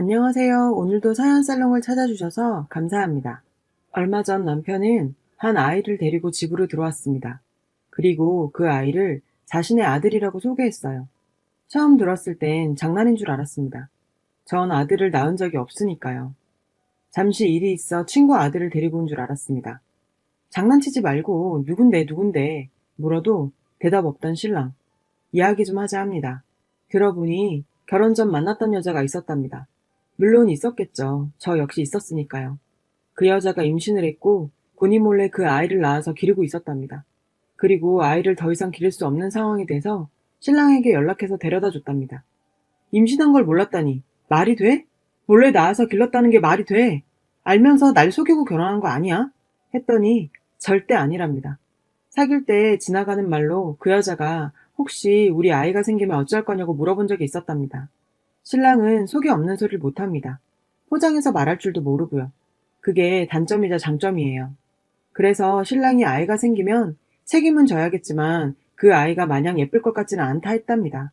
안녕하세요. 오늘도 사연살롱을 찾아주셔서 감사합니다. 얼마 전 남편은 한 아이를 데리고 집으로 들어왔습니다. 그리고 그 아이를 자신의 아들이라고 소개했어요. 처음 들었을 땐 장난인 줄 알았습니다. 전 아들을 낳은 적이 없으니까요. 잠시 일이 있어 친구 아들을 데리고 온 줄 알았습니다. 장난치지 말고 누군데 물어도 대답 없던 신랑. 이야기 좀 하자 합니다. 들어보니 결혼 전 만났던 여자가 있었답니다. 물론 있었겠죠. 저 역시 있었으니까요. 그 여자가 임신을 했고 본인 몰래 그 아이를 낳아서 기르고 있었답니다. 그리고 아이를 더 이상 기를 수 없는 상황이 돼서 신랑에게 연락해서 데려다 줬답니다. 임신한 걸 몰랐다니 말이 돼? 몰래 낳아서 길렀다는 게 말이 돼? 알면서 날 속이고 결혼한 거 아니야? 했더니 절대 아니랍니다. 사귈 때 지나가는 말로 그 여자가 혹시 우리 아이가 생기면 어쩔 거냐고 물어본 적이 있었답니다. 신랑은 속이 없는 소리를 못합니다. 포장해서 말할 줄도 모르고요. 그게 단점이자 장점이에요. 그래서 신랑이 아이가 생기면 책임은 져야겠지만 그 아이가 마냥 예쁠 것 같지는 않다 했답니다.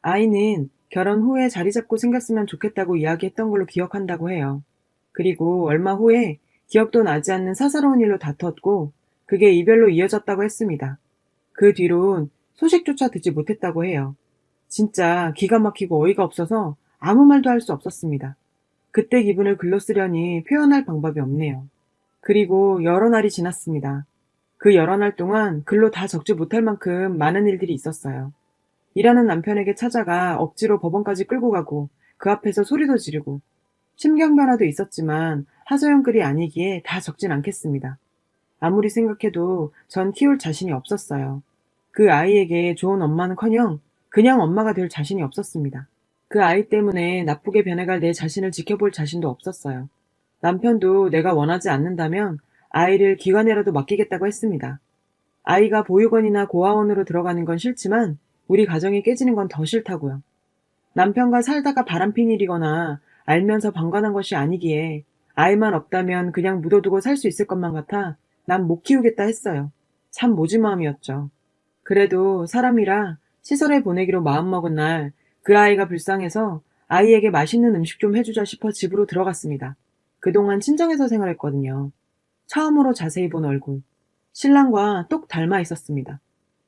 아이는 결혼 후에 자리 잡고 생겼으면 좋겠다고 이야기했던 걸로 기억한다고 해요. 그리고 얼마 후에 기억도 나지 않는 사사로운 일로 다퉜고 그게 이별로 이어졌다고 했습니다. 그 뒤론 소식조차 듣지 못했다고 해요. 진짜 기가 막히고 어이가 없어서 아무 말도 할 수 없었습니다. 그때 기분을 글로 쓰려니 표현할 방법이 없네요. 그리고 여러 날이 지났습니다. 그 여러 날 동안 글로 다 적지 못할 만큼 많은 일들이 있었어요. 일하는 남편에게 찾아가 억지로 법원까지 끌고 가고 그 앞에서 소리도 지르고 심경 변화도 있었지만 하소연 글이 아니기에 다 적진 않겠습니다. 아무리 생각해도 전 키울 자신이 없었어요. 그 아이에게 좋은 엄마는커녕 그냥 엄마가 될 자신이 없었습니다. 그 아이 때문에 나쁘게 변해갈 내 자신을 지켜볼 자신도 없었어요. 남편도 내가 원하지 않는다면 아이를 기관에라도 맡기겠다고 했습니다. 아이가 보육원이나 고아원으로 들어가는 건 싫지만 우리 가정이 깨지는 건 더 싫다고요. 남편과 살다가 바람핀 일이거나 알면서 방관한 것이 아니기에 아이만 없다면 그냥 묻어두고 살 수 있을 것만 같아 난 못 키우겠다 했어요. 참 모진 마음이었죠. 그래도 사람이라 시설에 보내기로 마음먹은 날 그 아이가 불쌍해서 아이에게 맛있는 음식 좀 해주자 싶어 집으로 들어갔습니다. 그동안 친정에서 생활했거든요. 처음으로 자세히 본 얼굴. 신랑과 똑 닮아 있었습니다.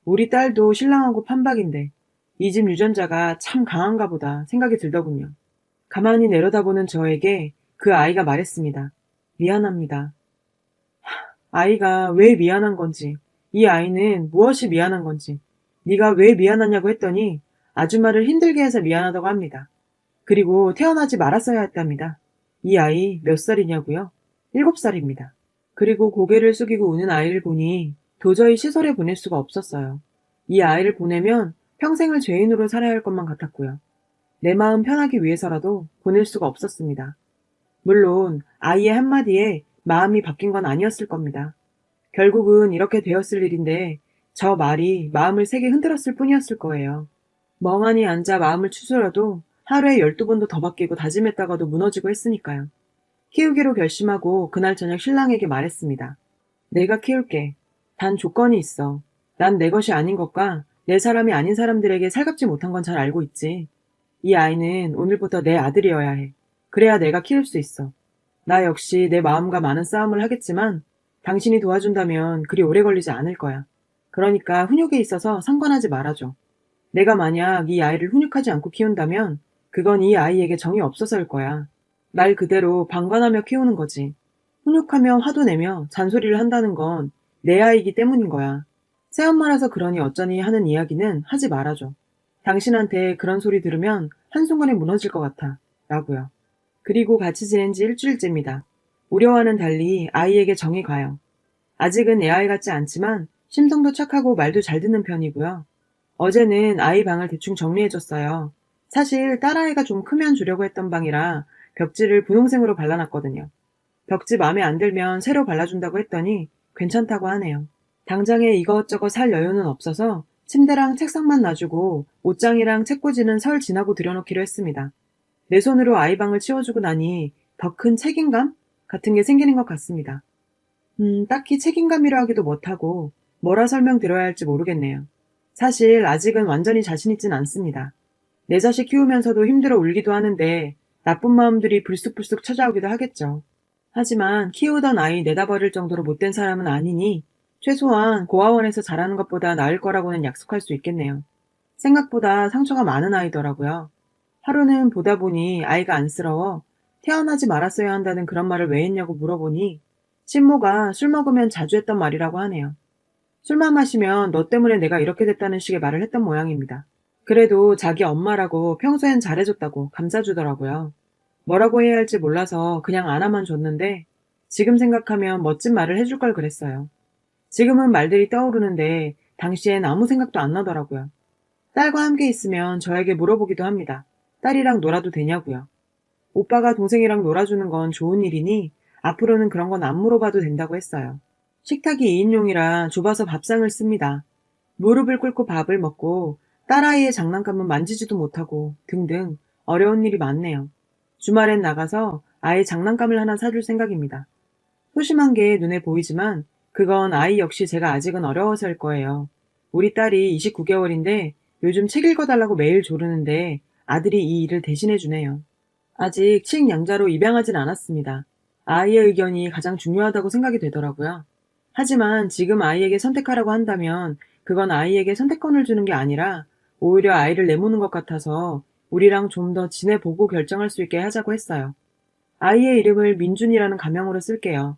우리 딸도 신랑하고 판박인데 이 집 유전자가 참 강한가 보다 생각이 들더군요. 가만히 내려다보는 저에게 그 아이가 말했습니다. 미안합니다. 아이가 왜 미안한 건지, 이 아이는 무엇이 미안한 건지, 네가 왜 미안하냐고 했더니 아줌마를 힘들게 해서 미안하다고 합니다. 그리고 태어나지 말았어야 했답니다. 이 아이 몇 살이냐고요? 7살입니다. 그리고 고개를 숙이고 우는 아이를 보니 도저히 시설에 보낼 수가 없었어요. 이 아이를 보내면 평생을 죄인으로 살아야 할 것만 같았고요. 내 마음 편하기 위해서라도 보낼 수가 없었습니다. 물론 아이의 한마디에 마음이 바뀐 건 아니었을 겁니다. 결국은 이렇게 되었을 일인데 저 말이 마음을 세게 흔들었을 뿐이었을 거예요. 멍하니 앉아 마음을 추스려도 하루에 12번도 더 바뀌고 다짐했다가도 무너지고 했으니까요. 키우기로 결심하고 그날 저녁 신랑에게 말했습니다. 내가 키울게. 단 조건이 있어. 난 내 것이 아닌 것과 내 사람이 아닌 사람들에게 살갑지 못한 건 잘 알고 있지. 이 아이는 오늘부터 내 아들이어야 해. 그래야 내가 키울 수 있어. 나 역시 내 마음과 많은 싸움을 하겠지만 당신이 도와준다면 그리 오래 걸리지 않을 거야. 그러니까 훈육에 있어서 상관하지 말아줘. 내가 만약 이 아이를 훈육하지 않고 키운다면 그건 이 아이에게 정이 없어서일 거야. 말 그대로 방관하며 키우는 거지. 훈육하며 화도 내며 잔소리를 한다는 건 내 아이이기 때문인 거야. 새엄마라서 그러니 어쩌니 하는 이야기는 하지 말아줘. 당신한테 그런 소리 들으면 한순간에 무너질 것 같아. 라고요. 그리고 같이 지낸 지 일주일째입니다. 우려와는 달리 아이에게 정이 가요. 아직은 내 아이 같지 않지만 심성도 착하고 말도 잘 듣는 편이고요. 어제는 아이 방을 대충 정리해줬어요. 사실 딸아이가 좀 크면 주려고 했던 방이라 벽지를 분홍색으로 발라놨거든요. 벽지 마음에 안 들면 새로 발라준다고 했더니 괜찮다고 하네요. 당장에 이것저것 살 여유는 없어서 침대랑 책상만 놔주고 옷장이랑 책꽂이는 설 지나고 들여놓기로 했습니다. 내 손으로 아이 방을 치워주고 나니 더 큰 책임감 같은 게 생기는 것 같습니다. 딱히 책임감이라 하기도 못하고 뭐라 설명드려야 할지 모르겠네요. 사실 아직은 완전히 자신 있진 않습니다. 내 자식 키우면서도 힘들어 울기도 하는데 나쁜 마음들이 불쑥불쑥 찾아오기도 하겠죠. 하지만 키우던 아이 내다 버릴 정도로 못된 사람은 아니니 최소한 고아원에서 자라는 것보다 나을 거라고는 약속할 수 있겠네요. 생각보다 상처가 많은 아이더라고요. 하루는 보다 보니 아이가 안쓰러워 태어나지 말았어야 한다는 그런 말을 왜 했냐고 물어보니 친모가 술 먹으면 자주 했던 말이라고 하네요. 술만 마시면 너 때문에 내가 이렇게 됐다는 식의 말을 했던 모양입니다. 그래도 자기 엄마라고 평소엔 잘해줬다고 감싸주더라고요. 뭐라고 해야 할지 몰라서 그냥 안아만 줬는데 지금 생각하면 멋진 말을 해줄 걸 그랬어요. 지금은 말들이 떠오르는데 당시엔 아무 생각도 안 나더라고요. 딸과 함께 있으면 저에게 물어보기도 합니다. 딸이랑 놀아도 되냐고요. 오빠가 동생이랑 놀아주는 건 좋은 일이니 앞으로는 그런 건 안 물어봐도 된다고 했어요. 식탁이 2인용이라 좁아서 밥상을 씁니다. 무릎을 꿇고 밥을 먹고 딸아이의 장난감은 만지지도 못하고 등등 어려운 일이 많네요. 주말엔 나가서 아이 장난감을 하나 사줄 생각입니다. 소심한 게 눈에 보이지만 그건 아이 역시 제가 아직은 어려워서일 거예요. 우리 딸이 29개월인데 요즘 책 읽어달라고 매일 조르는데 아들이 이 일을 대신해 주네요. 아직 칙양자로 입양하진 않았습니다. 아이의 의견이 가장 중요하다고 생각이 되더라고요. 하지만 지금 아이에게 선택하라고 한다면 그건 아이에게 선택권을 주는 게 아니라 오히려 아이를 내모는 것 같아서 우리랑 좀 더 지내보고 결정할 수 있게 하자고 했어요. 아이의 이름을 민준이라는 가명으로 쓸게요.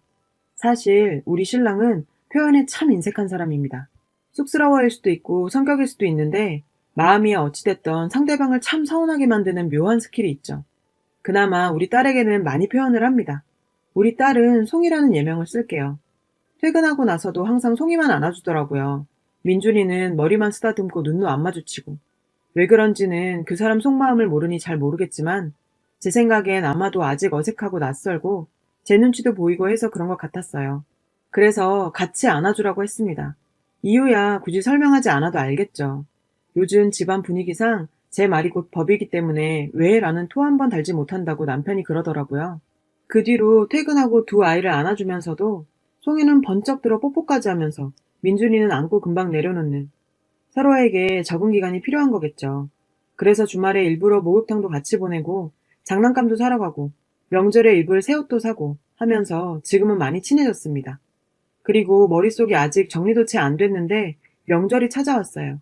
사실 우리 신랑은 표현에 참 인색한 사람입니다. 쑥스러워할 수도 있고 성격일 수도 있는데 마음이 어찌됐던 상대방을 참 서운하게 만드는 묘한 스킬이 있죠. 그나마 우리 딸에게는 많이 표현을 합니다. 우리 딸은 송이라는 예명을 쓸게요. 퇴근하고 나서도 항상 송이만 안아주더라고요. 민준이는 머리만 쓰다듬고 눈도 안 마주치고. 왜 그런지는 그 사람 속마음을 모르니 잘 모르겠지만 제 생각엔 아마도 아직 어색하고 낯설고 제 눈치도 보이고 해서 그런 것 같았어요. 그래서 같이 안아주라고 했습니다. 이유야 굳이 설명하지 않아도 알겠죠. 요즘 집안 분위기상 제 말이 곧 법이기 때문에 왜 라는 토 한 번 달지 못한다고 남편이 그러더라고요. 그 뒤로 퇴근하고 두 아이를 안아주면서도 송이는 번쩍 들어 뽀뽀까지 하면서 민준이는 안고 금방 내려놓는 서로에게 적응 기간이 필요한 거겠죠. 그래서 주말에 일부러 목욕탕도 같이 보내고 장난감도 사러 가고 명절에 입을 새 옷도 사고 하면서 지금은 많이 친해졌습니다. 그리고 머릿속이 아직 정리도 채 안 됐는데 명절이 찾아왔어요.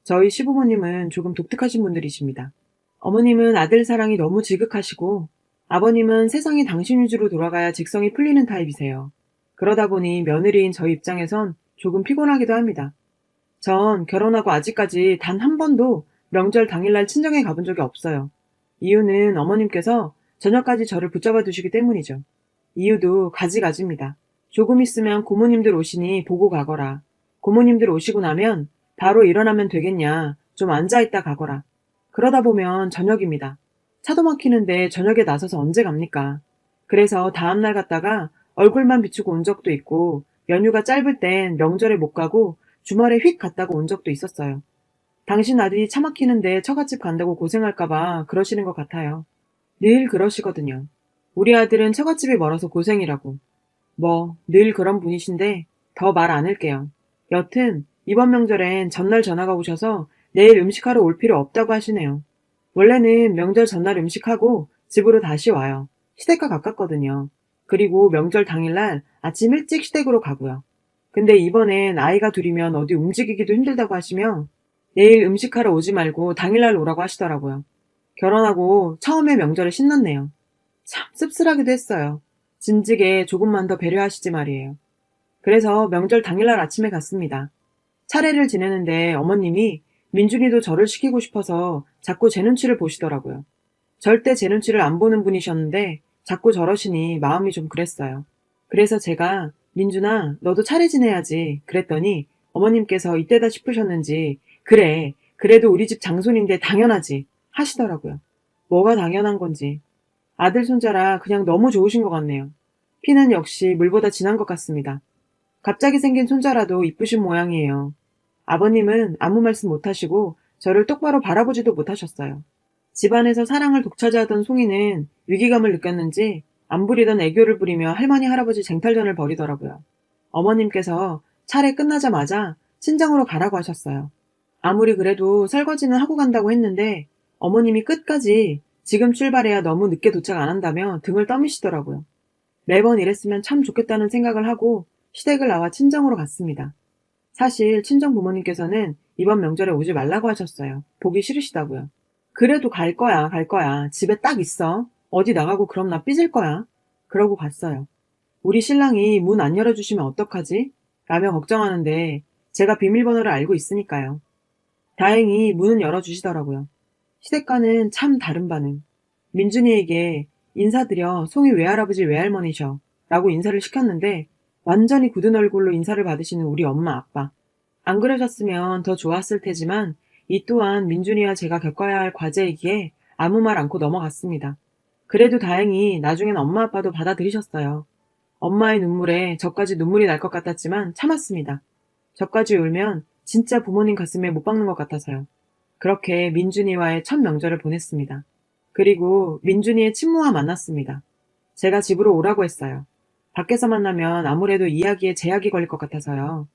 저희 시부모님은 조금 독특하신 분들이십니다. 어머님은 아들 사랑이 너무 지극하시고 아버님은 세상이 당신 위주로 돌아가야 직성이 풀리는 타입이세요. 그러다 보니 며느리인 저희 입장에선 조금 피곤하기도 합니다. 전 결혼하고 아직까지 단 한 번도 명절 당일날 친정에 가본 적이 없어요. 이유는 어머님께서 저녁까지 저를 붙잡아 두시기 때문이죠. 이유도 가지가지입니다. 조금 있으면 고모님들 오시니 보고 가거라. 고모님들 오시고 나면 바로 일어나면 되겠냐. 좀 앉아있다 가거라. 그러다 보면 저녁입니다. 차도 막히는데 저녁에 나서서 언제 갑니까? 그래서 다음날 갔다가 얼굴만 비추고 온 적도 있고 연휴가 짧을 땐 명절에 못 가고 주말에 휙 갔다가 온 적도 있었어요. 당신 아들이 차 막히는데 처갓집 간다고 고생할까봐 그러시는 것 같아요. 늘 그러시거든요. 우리 아들은 처갓집이 멀어서 고생이라고. 뭐 늘 그런 분이신데 더 말 안 할게요. 여튼 이번 명절엔 전날 전화가 오셔서 내일 음식하러 올 필요 없다고 하시네요. 원래는 명절 전날 음식하고 집으로 다시 와요. 시댁과 가깝거든요. 그리고 명절 당일날 아침 일찍 시댁으로 가고요. 근데 이번엔 아이가 둘이면 어디 움직이기도 힘들다고 하시며 내일 음식하러 오지 말고 당일날 오라고 하시더라고요. 결혼하고 처음에 명절에 신났네요. 참 씁쓸하기도 했어요. 진즉에 조금만 더 배려하시지 말이에요. 그래서 명절 당일날 아침에 갔습니다. 차례를 지내는데 어머님이 민준이도 저를 시키고 싶어서 자꾸 제 눈치를 보시더라고요. 절대 제 눈치를 안 보는 분이셨는데 자꾸 저러시니 마음이 좀 그랬어요. 그래서 제가 민준아 너도 차례 지내야지 그랬더니 어머님께서 이때다 싶으셨는지 그래 그래도 우리 집 장손인데 당연하지 하시더라고요. 뭐가 당연한 건지. 아들 손자라 그냥 너무 좋으신 것 같네요. 피는 역시 물보다 진한 것 같습니다. 갑자기 생긴 손자라도 이쁘신 모양이에요. 아버님은 아무 말씀 못하시고 저를 똑바로 바라보지도 못하셨어요. 집안에서 사랑을 독차지하던 송이는 위기감을 느꼈는지 안 부리던 애교를 부리며 할머니 할아버지 쟁탈전을 벌이더라고요. 어머님께서 차례 끝나자마자 친정으로 가라고 하셨어요. 아무리 그래도 설거지는 하고 간다고 했는데 어머님이 끝까지 지금 출발해야 너무 늦게 도착 안 한다며 등을 떠미시더라고요. 매번 이랬으면 참 좋겠다는 생각을 하고 시댁을 나와 친정으로 갔습니다. 사실 친정 부모님께서는 이번 명절에 오지 말라고 하셨어요. 보기 싫으시다고요. 그래도 갈 거야, 갈 거야. 집에 딱 있어. 어디 나가고 그럼 나 삐질 거야. 그러고 갔어요. 우리 신랑이 문 안 열어주시면 어떡하지? 라며 걱정하는데 제가 비밀번호를 알고 있으니까요. 다행히 문은 열어주시더라고요. 시댁과는 참 다른 반응. 민준이에게 인사드려 송이 외할아버지 외할머니셔 라고 인사를 시켰는데 완전히 굳은 얼굴로 인사를 받으시는 우리 엄마 아빠. 안 그러셨으면 더 좋았을 테지만 이 또한 민준이와 제가 겪어야 할 과제이기에 아무 말 않고 넘어갔습니다. 그래도 다행히 나중엔 엄마 아빠도 받아들이셨어요. 엄마의 눈물에 저까지 눈물이 날 것 같았지만 참았습니다. 저까지 울면 진짜 부모님 가슴에 못 박는 것 같아서요. 그렇게 민준이와의 첫 명절을 보냈습니다. 그리고 민준이의 친모와 만났습니다. 제가 집으로 오라고 했어요. 밖에서 만나면 아무래도 이야기에 제약이 걸릴 것 같아서요.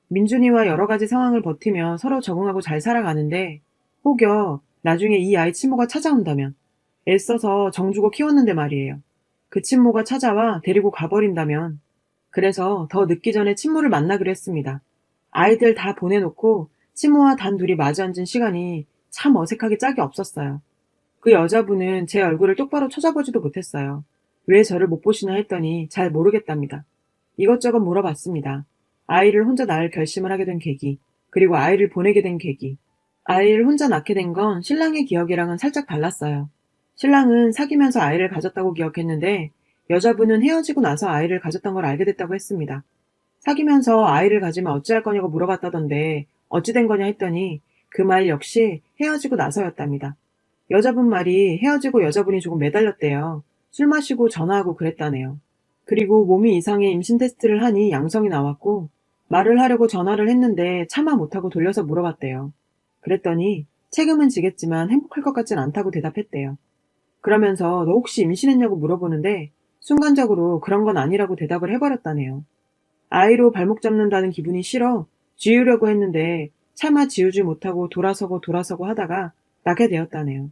민준이와 여러 가지 상황을 버티며 서로 적응하고 잘 살아가는데 혹여 나중에 이 아이 친모가 찾아온다면 애써서 정주고 키웠는데 말이에요. 그 친모가 찾아와 데리고 가버린다면 그래서 더 늦기 전에 친모를 만나기로 했습니다. 아이들 다 보내놓고 친모와 단둘이 마주 앉은 시간이 참 어색하게 짝이 없었어요. 그 여자분은 제 얼굴을 똑바로 쳐다보지도 못했어요. 왜 저를 못 보시나 했더니 잘 모르겠답니다. 이것저것 물어봤습니다. 아이를 혼자 낳을 결심을 하게 된 계기, 그리고 아이를 보내게 된 계기. 아이를 혼자 낳게 된 건 신랑의 기억이랑은 살짝 달랐어요. 신랑은 사귀면서 아이를 가졌다고 기억했는데 여자분은 헤어지고 나서 아이를 가졌던 걸 알게 됐다고 했습니다. 사귀면서 아이를 가지면 어찌할 거냐고 물어봤다던데 어찌 된 거냐 했더니 그 말 역시 헤어지고 나서였답니다. 여자분 말이 헤어지고 여자분이 조금 매달렸대요. 술 마시고 전화하고 그랬다네요. 그리고 몸이 이상해 임신 테스트를 하니 양성이 나왔고 말을 하려고 전화를 했는데 차마 못하고 돌려서 물어봤대요. 그랬더니 책임은 지겠지만 행복할 것 같진 않다고 대답했대요. 그러면서 너 혹시 임신했냐고 물어보는데 순간적으로 그런 건 아니라고 대답을 해버렸다네요. 아이로 발목 잡는다는 기분이 싫어 지우려고 했는데 차마 지우지 못하고 돌아서고 하다가 낳게 되었다네요.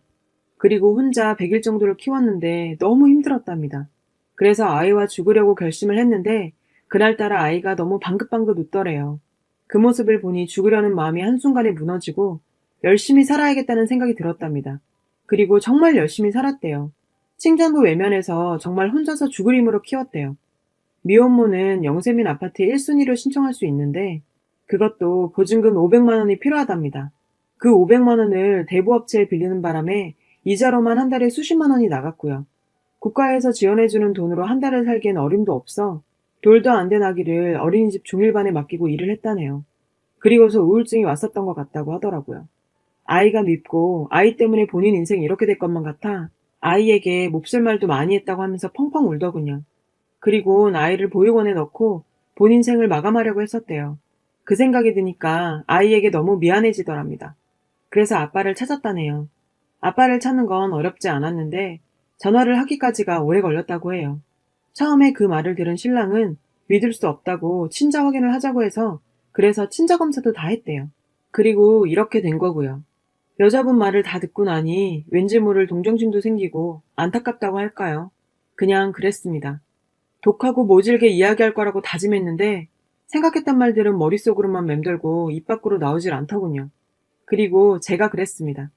그리고 혼자 100일 정도를 키웠는데 너무 힘들었답니다. 그래서 아이와 죽으려고 결심을 했는데 그날따라 아이가 너무 방긋방긋 웃더래요. 그 모습을 보니 죽으려는 마음이 한순간에 무너지고 열심히 살아야겠다는 생각이 들었답니다. 그리고 정말 열심히 살았대요. 친정부 외면해서 정말 혼자서 죽을 힘으로 키웠대요. 미혼모는 영세민 아파트에 1순위로 신청할 수 있는데 그것도 보증금 500만 원이 필요하답니다. 그 500만 원을 대부업체에 빌리는 바람에 이자로만 한 달에 수십만 원이 나갔고요. 국가에서 지원해주는 돈으로 한 달을 살기엔 어림도 없어 돌도 안 된 아기를 어린이집 중일반에 맡기고 일을 했다네요. 그리고서 우울증이 왔었던 것 같다고 하더라고요. 아이가 밉고 아이 때문에 본인 인생이 이렇게 될 것만 같아 아이에게 몹쓸 말도 많이 했다고 하면서 펑펑 울더군요. 그리곤 아이를 보육원에 넣고 본인 생을 마감하려고 했었대요. 그 생각이 드니까 아이에게 너무 미안해지더랍니다. 그래서 아빠를 찾았다네요. 아빠를 찾는 건 어렵지 않았는데 전화를 하기까지가 오래 걸렸다고 해요. 처음에 그 말을 들은 신랑은 믿을 수 없다고 친자 확인을 하자고 해서 그래서 친자 검사도 다 했대요. 그리고 이렇게 된 거고요. 여자분 말을 다 듣고 나니 왠지 모를 동정심도 생기고 안타깝다고 할까요? 그냥 그랬습니다. 독하고 모질게 이야기할 거라고 다짐했는데 생각했던 말들은 머릿속으로만 맴돌고 입 밖으로 나오질 않더군요. 그리고 제가 그랬습니다.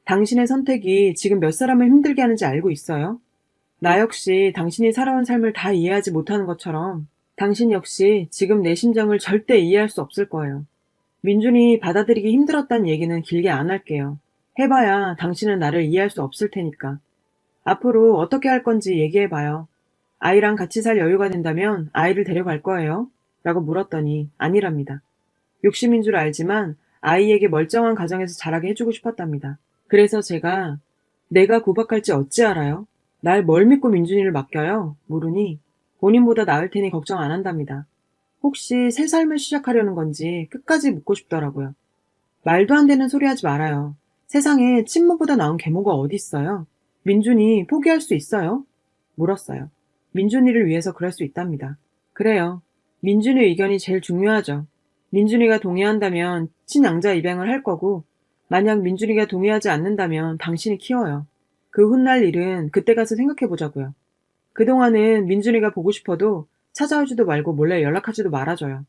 당신의 선택이 지금 몇 사람을 힘들게 하는지 알고 있어요? 나 역시 당신이 살아온 삶을 다 이해하지 못하는 것처럼 당신 역시 지금 내 심정을 절대 이해할 수 없을 거예요. 민준이 받아들이기 힘들었다는 얘기는 길게 안 할게요. 해봐야 당신은 나를 이해할 수 없을 테니까. 앞으로 어떻게 할 건지 얘기해봐요. 아이랑 같이 살 여유가 된다면 아이를 데려갈 거예요? 라고 물었더니 아니랍니다. 욕심인 줄 알지만 아이에게 멀쩡한 가정에서 자라게 해주고 싶었답니다. 그래서 제가 내가 구박할지 어찌 알아요? 날 뭘 믿고 민준이를 맡겨요? 물으니 본인보다 나을 테니 걱정 안 한답니다. 혹시 새 삶을 시작하려는 건지 끝까지 묻고 싶더라고요. 말도 안 되는 소리 하지 말아요. 세상에 친모보다 나은 계모가 어디 있어요? 민준이 포기할 수 있어요? 물었어요. 민준이를 위해서 그럴 수 있답니다. 그래요. 민준이 의견이 제일 중요하죠. 민준이가 동의한다면 친양자 입양을 할 거고 만약 민준이가 동의하지 않는다면 당신이 키워요. 그 훗날 일은 그때 가서 생각해 보자고요. 그동안은 민준이가 보고 싶어도 찾아오지도 말고 몰래 연락하지도 말아줘요.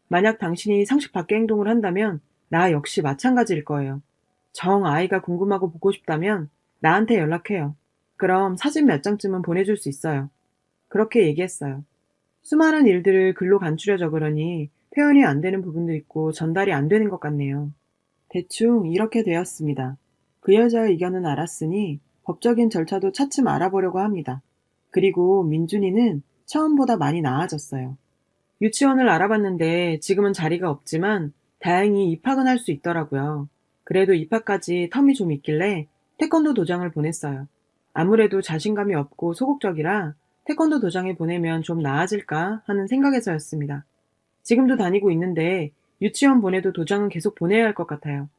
만약 당신이 상식 밖의 행동을 한다면 나 역시 마찬가지일 거예요. 정 아이가 궁금하고 보고 싶다면 나한테 연락해요. 그럼 사진 몇 장쯤은 보내줄 수 있어요. 그렇게 얘기했어요. 수많은 일들을 글로 간추려 적으려니 표현이 안 되는 부분도 있고 전달이 안 되는 것 같네요. 대충 이렇게 되었습니다. 그 여자의 의견은 알았으니 법적인 절차도 차츰 알아보려고 합니다. 그리고 민준이는 처음보다 많이 나아졌어요. 유치원을 알아봤는데 지금은 자리가 없지만 다행히 입학은 할 수 있더라고요. 그래도 입학까지 텀이 좀 있길래 태권도 도장을 보냈어요. 아무래도 자신감이 없고 소극적이라 태권도 도장에 보내면 좀 나아질까 하는 생각에서였습니다. 지금도 다니고 있는데 유치원 보내도 도장은 계속 보내야 할 것 같아요.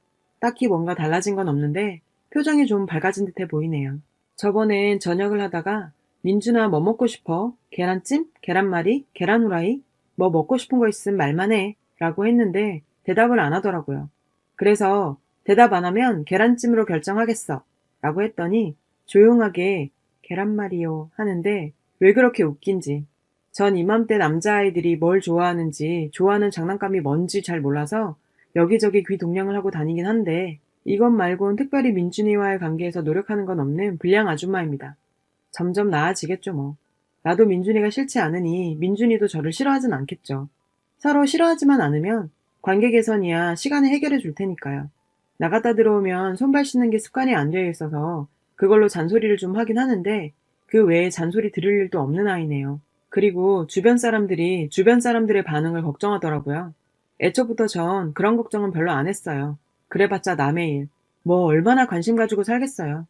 딱히 뭔가 달라진 건 없는데 표정이 좀 밝아진 듯해 보이네요. 저번엔 저녁을 하다가 민준아 뭐 먹고 싶어? 계란찜? 계란말이? 계란후라이? 뭐 먹고 싶은 거 있으면 말만 해 라고 했는데 대답을 안 하더라고요. 그래서 대답 안 하면 계란찜으로 결정하겠어 라고 했더니 조용하게 계란말이요 하는데 왜 그렇게 웃긴지. 전 이맘때 남자아이들이 뭘 좋아하는지 좋아하는 장난감이 뭔지 잘 몰라서 여기저기 귀 동냥을 하고 다니긴 한데 이것 말곤 특별히 민준이와의 관계에서 노력하는 건 없는 불량 아줌마입니다. 점점 나아지겠죠 뭐. 나도 민준이가 싫지 않으니 민준이도 저를 싫어하진 않겠죠. 서로 싫어하지만 않으면 관계 개선이야 시간에 해결해 줄 테니까요. 나갔다 들어오면 손발 씻는 게 습관이 안 되어 있어서 그걸로 잔소리를 좀 하긴 하는데 그 외에 잔소리 들을 일도 없는 아이네요. 그리고 주변 사람들이 주변 사람들의 반응을 걱정하더라고요. 애초부터 전 그런 걱정은 별로 안 했어요. 그래봤자 남의 일. 뭐 얼마나 관심 가지고 살겠어요.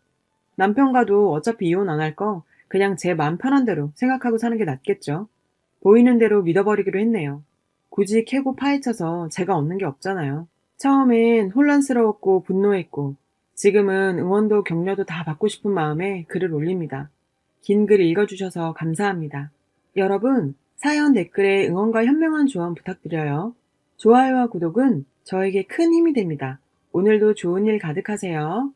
남편과도 어차피 이혼 안 할 거 그냥 제 마음 편한 대로 생각하고 사는 게 낫겠죠. 보이는 대로 믿어버리기로 했네요. 굳이 캐고 파헤쳐서 제가 얻는 게 없잖아요. 처음엔 혼란스러웠고 분노했고 지금은 응원도 격려도 다 받고 싶은 마음에 글을 올립니다. 긴 글 읽어주셔서 감사합니다. 여러분, 사연 댓글에 응원과 현명한 조언 부탁드려요. 좋아요와 구독은 저에게 큰 힘이 됩니다. 오늘도 좋은 일 가득하세요.